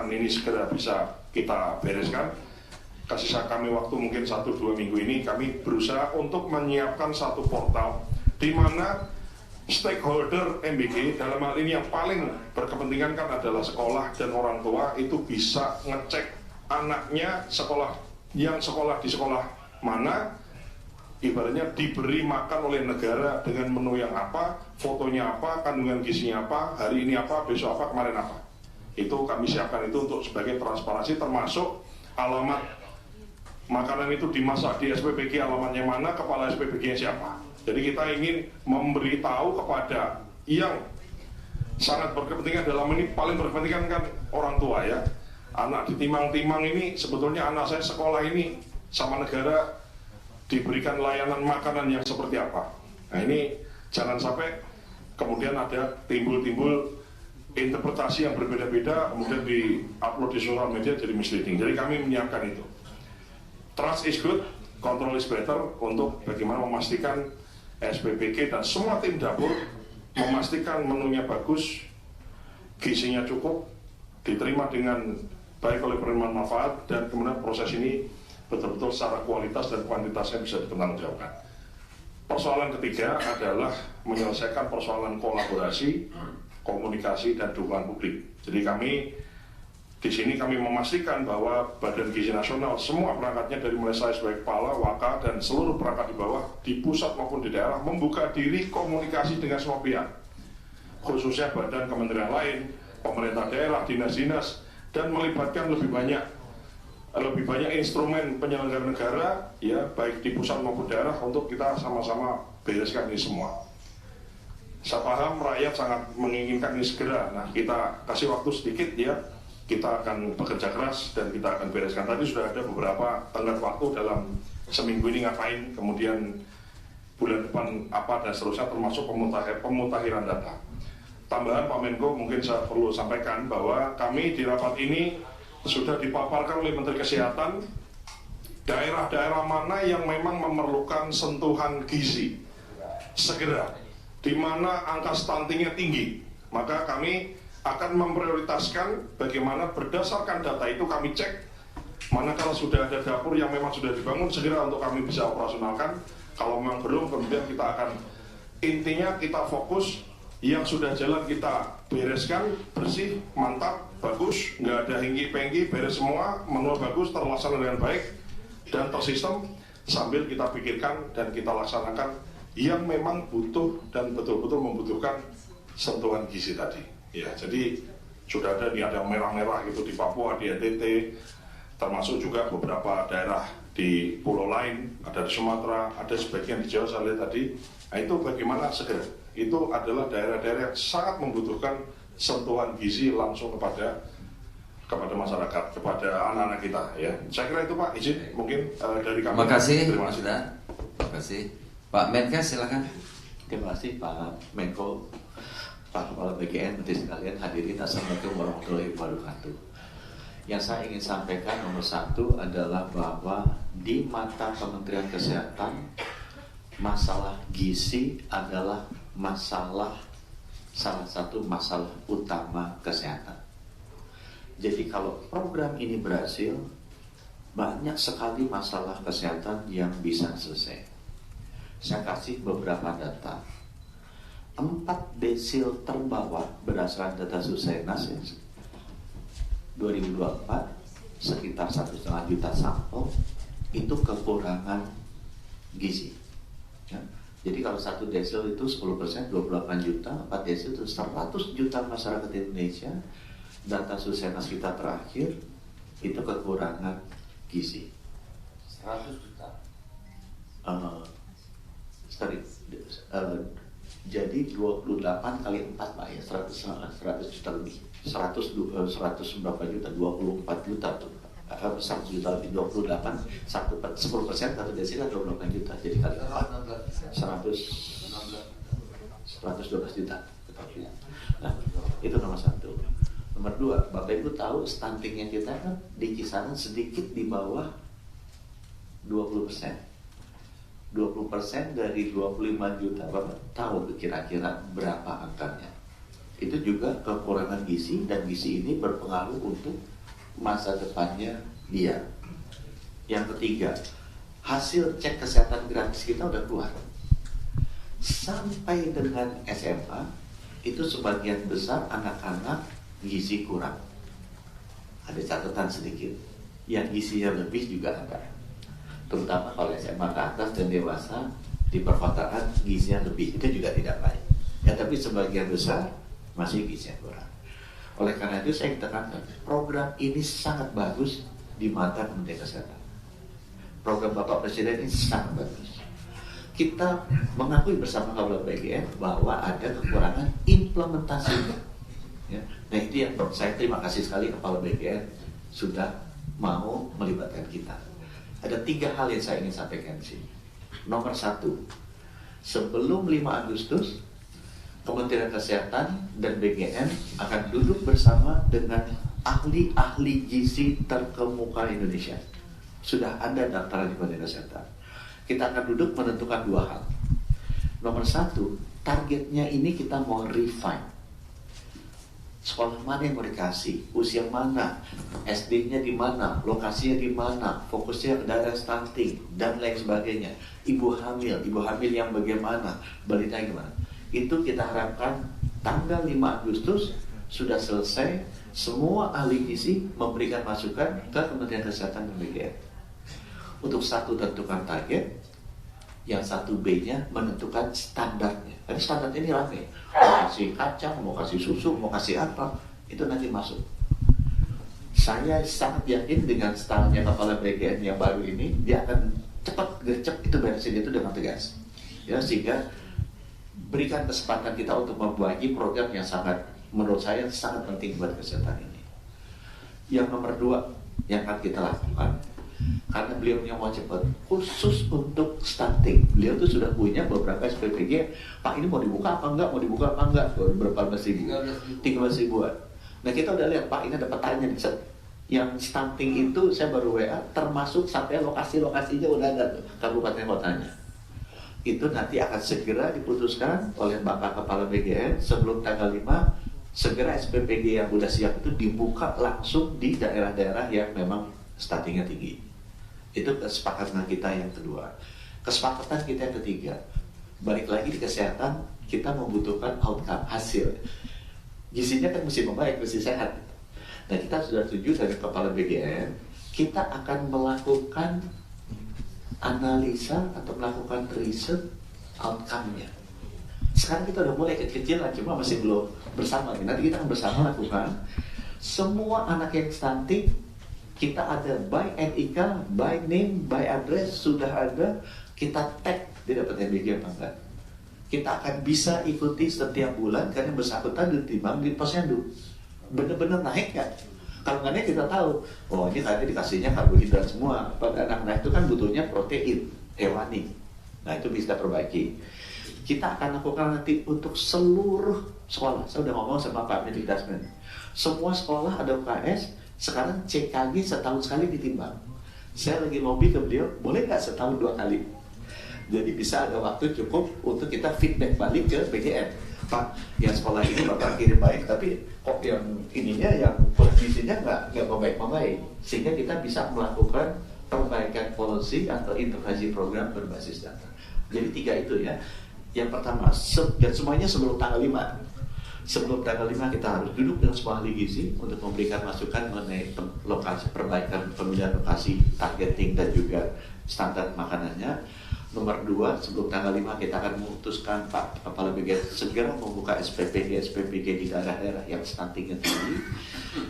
mudah-mudahan ini segera bisa kita bereskan. Kasih kami waktu mungkin 1-2 minggu ini, kami berusaha untuk menyiapkan satu portal di mana stakeholder MBG dalam hal ini yang paling berkepentingan kan adalah sekolah dan orang tua itu bisa ngecek anaknya yang sekolah di sekolah mana, ibaratnya diberi makan oleh negara dengan menu yang apa, fotonya apa, kandungan gizinya apa, hari ini apa, besok apa, kemarin apa. Itu kami siapkan itu untuk sebagai transparansi, termasuk alamat makanan itu dimasak di SPBG alamatnya mana, kepala SPBG-nya siapa. Jadi kita ingin memberitahu kepada yang sangat berkepentingan dalam ini, paling berkepentingan kan orang tua ya. Anak ditimang-timang ini sebetulnya anak saya sekolah ini sama negara diberikan layanan makanan yang seperti apa. Nah ini jangan sampai kemudian ada timbul-timbul interpretasi yang berbeda-beda kemudian di-upload di sosial media jadi misleading. Jadi kami menyiapkan itu. Trust is good, control is better untuk bagaimana memastikan SPBG dan semua tim dapur memastikan menunya bagus, gizinya cukup, diterima dengan baik oleh penerima manfaat, dan kemudian proses ini betul-betul secara kualitas dan kuantitasnya bisa dipertanggungjawabkan. Persoalan ketiga adalah menyelesaikan persoalan kolaborasi, komunikasi, dan dukungan publik. Jadi di sini kami memastikan bahwa Badan Gizi Nasional semua perangkatnya dari mulai saya sebagai kepala, waka, dan seluruh perangkat di bawah di pusat maupun di daerah membuka diri komunikasi dengan semua pihak, khususnya badan kementerian lain, pemerintah daerah, dinas-dinas, dan melibatkan lebih banyak instrumen penyelenggara negara ya, baik di pusat maupun daerah untuk kita sama-sama bereskan ini semua. Saya paham rakyat sangat menginginkan ini segera. Nah, kita kasih waktu sedikit ya. Kita akan bekerja keras dan kita akan bereskan. Tadi sudah ada beberapa tenggat waktu dalam seminggu ini ngapain, kemudian bulan depan apa dan seterusnya, termasuk pemutahiran data. Tambahan Pak Menko mungkin saya perlu sampaikan bahwa kami di rapat ini sudah dipaparkan oleh Menteri Kesehatan daerah-daerah mana yang memang memerlukan sentuhan gizi segera, di mana angka stuntingnya tinggi, maka kami akan memprioritaskan bagaimana berdasarkan data itu kami cek manakala sudah ada dapur yang memang sudah dibangun segera untuk kami bisa operasionalkan. Kalau memang belum, kemudian kita akan intinya kita fokus yang sudah jalan kita bereskan, bersih, mantap, bagus, nggak ada hengki-pengki, beres semua, manual bagus, terlaksana dengan baik dan tersistem, sambil kita pikirkan dan kita laksanakan yang memang butuh dan betul-betul membutuhkan sentuhan gizi tadi. Ya, jadi sudah ada yang merah-merah gitu di Papua, di NTT, termasuk juga beberapa daerah di pulau lain, ada di Sumatera, ada sebagian di Jawa saya lihat tadi. Nah, itu bagaimana segera? Itu adalah daerah-daerah yang sangat membutuhkan sentuhan gizi langsung kepada masyarakat, kepada anak-anak kita. Ya, saya kira itu Pak, izin mungkin dari kami. Terima kasih. Terima kasih. Terima kasih. Pak Menkes silakan. Terima kasih Pak Menko, Pak Kepala BGN, menteri sekalian, hadirin, assalamualaikum warahmatullahi wabarakatuh. Yang saya ingin sampaikan nomor satu adalah bahwa di mata Kementerian Kesehatan, masalah gizi adalah salah satu masalah utama kesehatan. Jadi kalau program ini berhasil, banyak sekali masalah kesehatan yang bisa selesai. Saya kasih beberapa data. 4 desil terbawah berdasarkan data Susenas ya, 2024 sekitar 1,5 juta sampel itu kekurangan gizi ya. Jadi kalau 1 desil itu 10%, 28 juta, 4 desil itu 100 juta masyarakat Indonesia. Data Susenas kita terakhir itu kekurangan gizi 100 juta. Jadi 28 kali 4 Pak ya, 100 juta lebih, 100 berapa juta, 24 juta tuh, 100 juta lebih, 28, 10%, 1 desil 28 juta, jadi kali 4, 112 juta. Nah, itu nomor satu. Nomor dua, Bapak Ibu tahu stuntingnya kita kan di kisaran sedikit di bawah 20%. 20% dari 25 juta, Bapak tahu kira-kira berapa angkanya? itu juga kekurangan gizi, dan gizi ini berpengaruh untuk masa depannya dia. Yang ketiga, hasil cek kesehatan gratis kita udah keluar. Sampai dengan SMA itu sebagian besar anak-anak gizi kurang. Ada catatan sedikit, yang gizinya lebih juga ada. Terutama kalau SMA ke atas dan dewasa di perkotaan gizinya lebih, itu juga tidak baik. Ya, tapi sebagian besar masih gizinya kurang. Oleh karena itu saya tekankan, program ini sangat bagus di mata Kementerian Kesehatan. Program Bapak Presiden ini sangat bagus. Kita mengakui bersama Kepala BGN bahwa ada kekurangan implementasinya. Ya. Nah itu yang saya terima kasih sekali Kepala BGN sudah mau melibatkan kita. Ada 3 hal yang saya ingin sampaikan di sini. Nomor 1, sebelum 5 Agustus, Kementerian Kesehatan dan BGN akan duduk bersama dengan ahli-ahli gizi terkemuka Indonesia. Sudah ada daftar di Kementerian Kesehatan. Kita akan duduk menentukan 2 hal. Nomor 1, targetnya ini kita mau refine. Sekolah mana yang mau dikasih, usia mana, SD-nya di mana, lokasinya di mana, fokusnya ke daerah stunting, dan lain sebagainya. Ibu hamil yang bagaimana, balita gimana. Itu kita harapkan tanggal 5 Agustus sudah selesai, semua ahli gizi memberikan masukan ke Kementerian Kesehatan dan BGN. Untuk 1 tentukan target, yang 1B-nya menentukan standarnya. Jadi standar ini rame, mau kasih kacang, mau kasih susu, mau kasih apa, itu nanti masuk. Saya sangat yakin dengan stylenya Kepala BGN yang baru ini, dia akan cepat gercep itu beresin itu dengan tegas. Ya, sehingga berikan kesempatan kita untuk membagi program yang sangat, menurut saya sangat penting buat kesehatan ini. Yang nomor 2 yang akan kita lakukan, karena beliau yang mau cepat, khusus untuk stunting, beliau tuh sudah punya beberapa SPPG. Pak, ini mau dibuka apa enggak, berapa belas ribu, 13 ribuan. Nah kita udah lihat, Pak, ini ada petanya nih, yang stunting itu saya baru WA, termasuk sampai lokasi-lokasinya udah ada tuh, kabupaten kotanya. Itu nanti akan segera diputuskan oleh Bapak Kepala BGN sebelum tanggal 5. Segera SPPG yang udah siap itu dibuka langsung di daerah-daerah yang memang stuntingnya tinggi. Itu kesepakatan kita yang kedua. Kesepakatan kita yang ketiga, balik lagi di kesehatan, kita membutuhkan outcome, hasil. Gizinya kan mesti membaik, mesti sehat. Nah kita sudah setuju dari Kepala BGN, kita akan melakukan analisa atau melakukan riset outcome-nya. Sekarang kita udah mulai kecil-kecilan, cuma masih belum bersama. Nanti kita akan bersama lakukan. Semua anak yang stunting, kita ada by NIK, by name, by address, sudah ada. Kita tag, dia dapat MBG apa enggak. Kita akan bisa ikuti setiap bulan, karena bersangkutan ditimbang di posyandu. Benar-benar naik kan? Kalau nggak naik kita tahu, oh ini tadi dikasihnya karbohidrat semua. Pada anak-anak itu kan butuhnya protein hewani. Nah itu bisa perbaiki. Kita akan lakukan nanti untuk seluruh sekolah. Saya udah ngomong sama Pak Mendikbud. Semua sekolah ada UKS, sekarang CKG setahun sekali ditimbang. Saya lagi lobby ke beliau, boleh nggak setahun 2 kali? Jadi bisa ada waktu cukup untuk kita feedback balik ke BGN. Pak, yang sekolah ini bakal kirim baik, tapi kok yang ininya, yang kondisinya nggak membaik. Sehingga kita bisa melakukan perbaikan policy atau integrasi program berbasis data. Jadi 3 itu ya. Yang pertama, dan semuanya sebelum tanggal 5. Sebelum tanggal 5 kita harus duduk dengan semua ahli gizi untuk memberikan masukan mengenai lokasi, perbaikan pemilihan lokasi, targeting, dan juga standar makanannya. Nomor 2, sebelum tanggal 5 kita akan memutuskan Pak Kepala BGN segera membuka SPPG di daerah-daerah yang stuntingnya tinggi.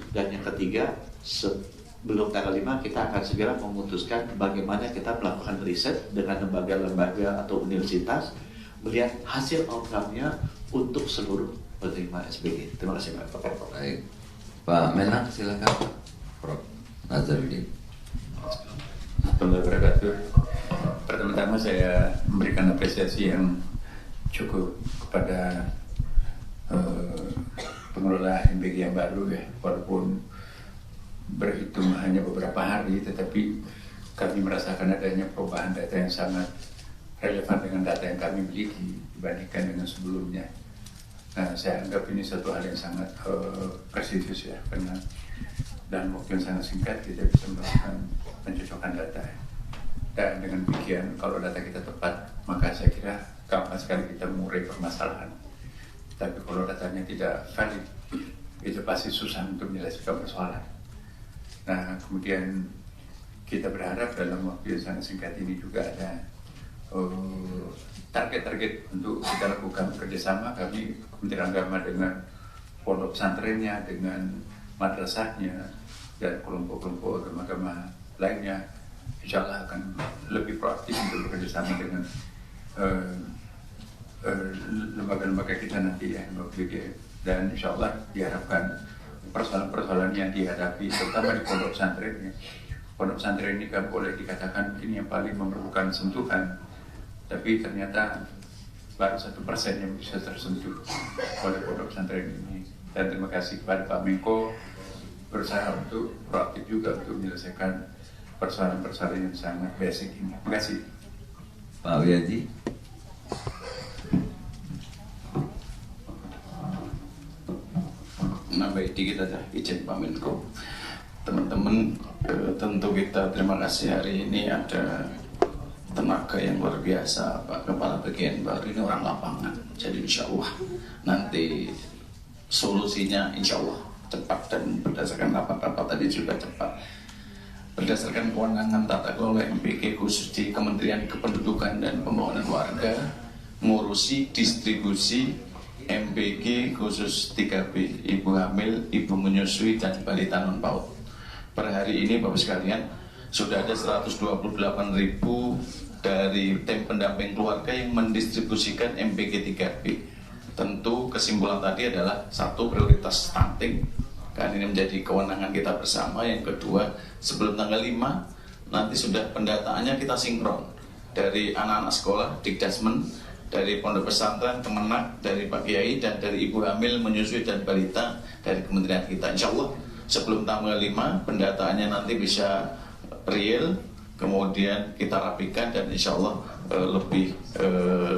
Dan yang ketiga, sebelum tanggal 5 kita akan segera memutuskan bagaimana kita melakukan riset dengan lembaga-lembaga atau universitas, melihat hasil outcome-nya untuk seluruh penerima SPG. Terima kasih Pak. Baik, Pak Menak silakan. Prof. Nazarudin. Pertama-tama saya memberikan apresiasi yang cukup kepada pengelola MBG yang baru ya, walaupun berhitung hanya beberapa hari, tetapi kami merasakan adanya perubahan data yang sangat relevan dengan data yang kami miliki dibandingkan dengan sebelumnya. Nah, saya anggap ini satu hal yang sangat prestisius ya, karena dalam waktu yang sangat singkat kita bisa melakukan pencocokan data. Dan dengan demikian, kalau data kita tepat, maka saya kira gampang sekali kita mengurai permasalahan. Tapi kalau datanya tidak valid, itu pasti susah untuk menyelesaikan persoalan. Nah, kemudian kita berharap dalam waktu yang sangat singkat ini juga ada target-target untuk kita lakukan kerjasama. Kami Kementerian Agama dengan pondok pesantrennya, dengan madrasahnya, dan kelompok-kelompok agama-agama lainnya, insya Allah akan lebih proaktif untuk bekerjasama dengan lembaga-lembaga kita nanti ya, dan insya Allah diharapkan persoalan-persoalan yang dihadapi, terutama di pondok pesantren ya. Pondok pesantren ini kan boleh dikatakan mungkin yang paling memerlukan sentuhan, tapi ternyata baru 1% yang bisa tersentuh oleh pondok pesantren ini. Dan terima kasih kepada Pak Menko berusaha untuk proaktif juga untuk menyelesaikan persoalan-persoalan yang sangat basic ini. Terima kasih. Pak Wiyaji. Baik dikit aja, izin Pak Menko. Teman-teman, tentu kita terima kasih hari ini ada tenaga yang luar biasa, Pak Kepala Bagian baru ini orang lapangan. Jadi insya Allah nanti solusinya insya Allah cepat, dan berdasarkan rapat-rapat tadi juga cepat. Berdasarkan kewenangan tata kelola MBG khusus di Kementerian Kependudukan dan Pembangunan Warga, ngurusi distribusi MBG khusus 3B, ibu hamil, ibu menyusui, dan balita non PAUD. Per hari ini Bapak sekalian sudah ada 128.000 dari tim pendamping keluarga yang mendistribusikan MBG 3B. Tentu kesimpulan tadi adalah satu, prioritas stunting, kan ini menjadi kewenangan kita bersama. Yang kedua, sebelum tanggal 5 nanti sudah pendataannya kita sinkron dari anak-anak sekolah, Dikdasmen, dari pondok pesantren, Kemenak, dari Pak Kiai, dan dari ibu hamil, menyusui, dan balita dari kementerian kita. Insya Allah sebelum tanggal 5 pendataannya nanti bisa real, kemudian kita rapikan, dan insya Allah lebih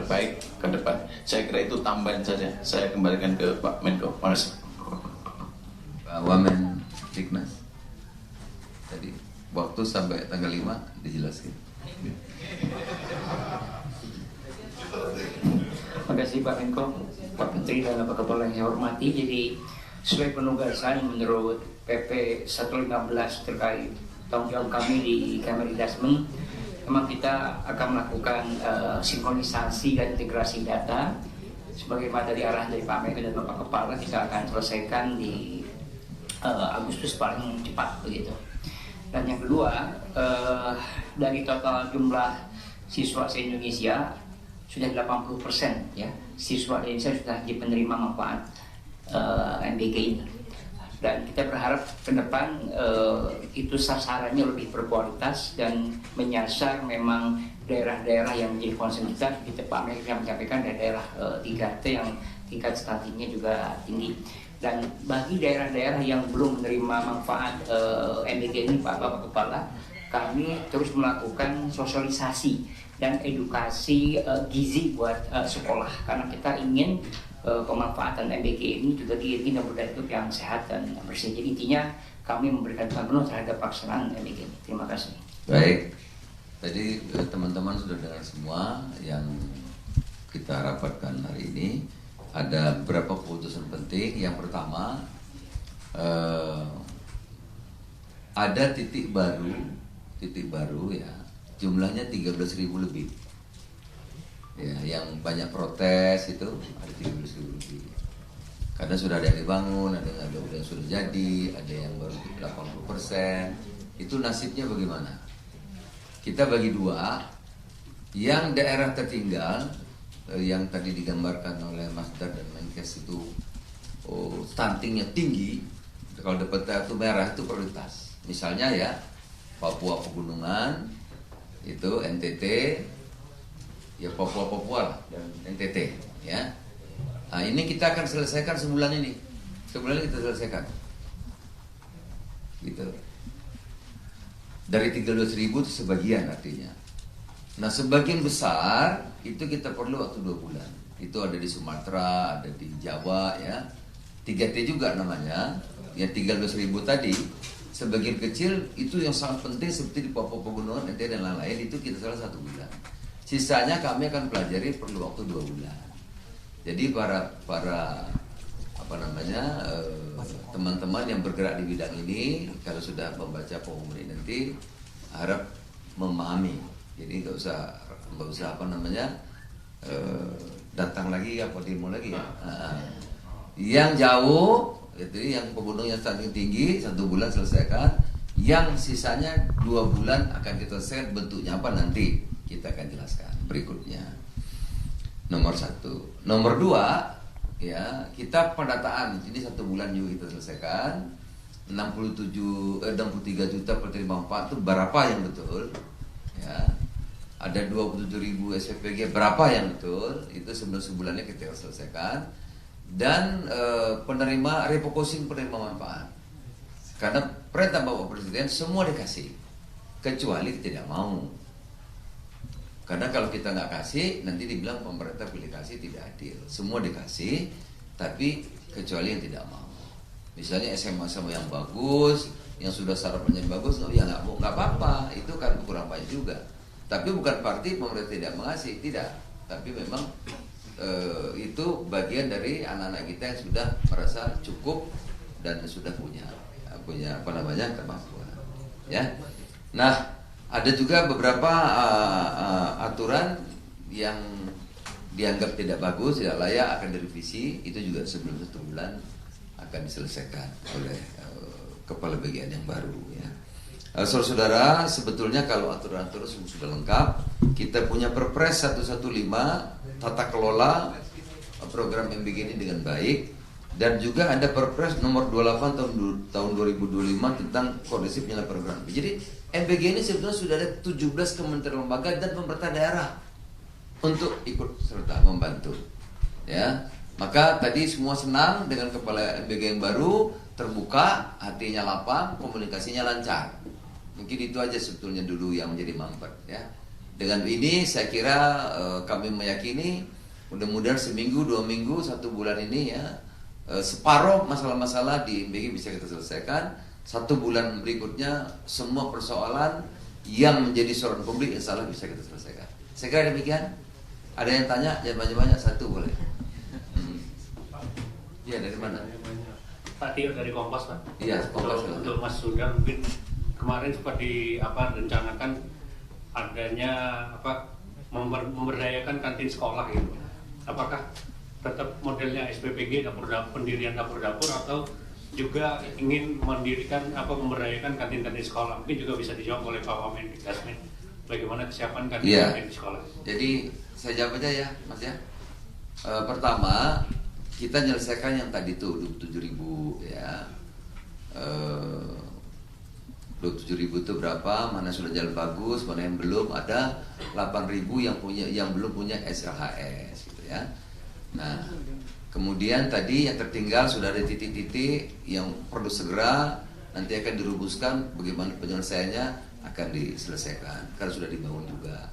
baik ke depan. Saya kira itu tambahan saja. Saya kembalikan ke Pak Menko. Terima kasih. Pak Wamen Dignas. Tadi waktu sampai tanggal 5 dijelaskan. Terima kasih Pak Menko, Pak Menteri, dan Pak Kepala yang saya hormati. Jadi sesuai penugasan menurut PP 115 terkait tanggung jawab kami di Kemendikbud, memang kita akan melakukan sinkronisasi dan integrasi data sebagaimana dari arahan dari Pak Menko dan Bapak Kepala. Kita akan selesaikan di Agustus paling cepat begitu. Dan yang kedua, dari total jumlah siswa se-Indonesia sudah 80% ya, siswa Indonesia sudah di penerima manfaat MBG ini. Dan kita berharap ke depan itu sasarannya lebih berkualitas dan menyasar memang daerah-daerah yang menjadi concern kita. Kita Pak Menko yang menyampaikan daerah 3T yang tingkat stuntingnya juga tinggi. Dan bagi daerah-daerah yang belum menerima manfaat MBG ini, Pak Bapak Kepala, kami terus melakukan sosialisasi dan edukasi gizi buat sekolah, karena kita ingin pemanfaatan MBG ini juga diiringi dengan budaya hidup yang sehat dan bersih. Jadi intinya kami memberikan dukungan penuh terhadap pelaksanaan MBG ini. Terima kasih. Baik, tadi teman-teman sudah dengar semua yang kita rapatkan hari ini. Ada beberapa keputusan penting. Yang pertama, ada titik baru ya, jumlahnya 13.000 lebih ya, yang banyak protes itu ada 13.000 lebih karena sudah ada yang dibangun, ada yang sudah jadi, ada yang baru 80%. Itu nasibnya bagaimana? Kita bagi dua. Yang daerah tertinggal yang tadi digambarkan oleh Mas Dar dan Menkes itu stuntingnya tinggi, kalau dapat kartu merah itu prioritas. Misalnya ya Papua Pegunungan, itu NTT, ya Papua lah, dan NTT ya. Nah ini kita akan selesaikan sebulan ini. Sebulan ini kita selesaikan gitu. Dari 13.000 itu sebagian artinya. Nah sebagian besar itu kita perlu waktu 2 bulan. Itu ada di Sumatera, ada di Jawa ya. 3T juga namanya. Ya 13.000 tadi sebagian kecil itu yang sangat penting seperti di Papua Pegunungan, NTT dan lain-lain itu kita salah 1 bulan. Sisanya kami akan pelajari perlu waktu 2 bulan. Jadi para teman-teman yang bergerak di bidang ini kalau sudah membaca pengumuman ini nanti harap memahami. Jadi nggak usah datang lagi apa demo lagi ya. Yang jauh itu yang pegunung yang standing tinggi 1 bulan selesaikan. Yang sisanya 2 bulan akan kita selesaikan, bentuknya apa nanti kita akan jelaskan berikutnya. Nomor 1. Nomor 2 ya, kita pendataan. Jadi 1 bulan juga kita selesaikan. 63 juta penerima manfaat itu berapa yang betul? Ya. Ada 27.000 SPPG berapa yang betul? Itu sebelum sebulannya kita selesaikan. Dan penerima refocusing penerima manfaat. Karena perintah Bapak Presiden semua dikasih, kecuali tidak mau. Karena kalau kita nggak kasih, nanti dibilang pemerintah pilih kasih tidak adil. Semua dikasih, tapi kecuali yang tidak mau. Misalnya SMA yang bagus, yang sudah sarapannya bagus, ya nggak apa-apa. Itu kan kurang banyak juga. Tapi bukan berarti pemerintah tidak mengasih, tidak. Tapi memang itu bagian dari anak-anak kita yang sudah merasa cukup dan sudah punya kemampuan. Ya. Nah, ada juga beberapa aturan yang dianggap tidak bagus, tidak layak, akan direvisi. Itu juga sebelum 1 bulan akan diselesaikan oleh kepala bagian yang baru ya. Saudara-saudara, sebetulnya kalau aturan-aturan sudah lengkap, kita punya Perpres 115 tata kelola program MBG ini dengan baik, dan juga ada Perpres nomor 28 tahun 2025 tentang koordinasi penyelenggaraan program. Jadi MBG ini sebetulnya sudah ada 17 kementerian lembaga dan pemerintah daerah untuk ikut serta membantu. Ya, maka tadi semua senang dengan kepala MBG yang baru, terbuka, hatinya lapang, komunikasinya lancar. Mungkin itu aja sebetulnya dulu yang menjadi mampet ya. Dengan ini saya kira kami meyakini mudah-mudahan seminggu, 2 minggu, 1 bulan ini ya separuh masalah-masalah di MBG bisa kita selesaikan. 1 bulan berikutnya semua persoalan yang menjadi sorotan publik insya Allah bisa kita selesaikan. Saya kira demikian. Ada yang tanya? Jangan banyak-banyak, 1 boleh. Iya, dari mana? Pak Tio dari Kompas, Pak. Iya, Kompas. Untuk Mas Sudah mungkin kemarin sempat rencanakan adanya memberdayakan kantin sekolah gitu. Apakah tetap modelnya SPPG pendirian dapur-dapur atau juga ingin mendirikan memberdayakan kantin-kantin sekolah? Mungkin juga bisa dijawab oleh Pak Wamendikdasmen. Bagaimana kesiapan kantin-kantin sekolah? Jadi saya jawab aja ya, Mas ya. Pertama, kita menyelesaikan yang tadi tuh 27.000 ya. 27.000 itu berapa? Mana sudah jalan bagus, mana yang belum? Ada 8.000 yang belum punya SLHS gitu ya. Nah, kemudian tadi yang tertinggal sudah ada titik-titik yang perlu segera nanti akan dirumuskan bagaimana penyelesaiannya akan diselesaikan karena sudah dibangun juga.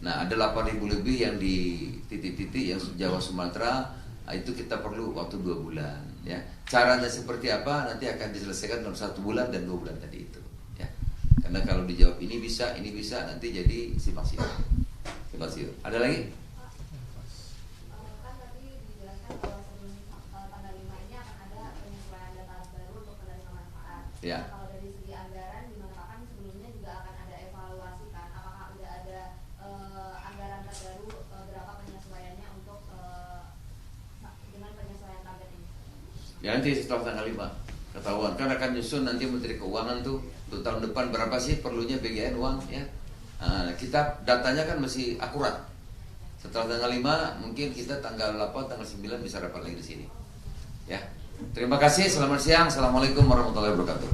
Nah, ada 8.000 lebih yang di titik-titik yang Jawa Sumatera, itu kita perlu waktu 2 bulan ya. Caranya seperti apa nanti akan diselesaikan dalam 1 bulan dan 2 bulan tadi itu ya. Karena kalau dijawab ini bisa nanti jadi simpang siur. Ada lagi? Kan tadi dijelaskan bahwa sebelum tanggal 5 ini akan ada penyesuaian data baru untuk penerima manfaat. Ya. Kalau dari segi anggaran gimana Pak? Kan sebelumnya juga akan ada evaluasi kan? Apakah udah ada anggaran terbaru berapa penyesuaiannya untuk dengan penyesuaian target ini? Ya nanti setelah tanggal 5 ketahuan. Kan akan nyusun nanti Menteri Keuangan tuh untuk tahun depan berapa sih perlunya BGN uang ya. Nah, kita datanya kan masih akurat. Setelah tanggal 5 mungkin kita tanggal 8, tanggal 9 bisa rapat lagi di sini. Ya. Terima kasih, selamat siang. Assalamualaikum warahmatullahi wabarakatuh.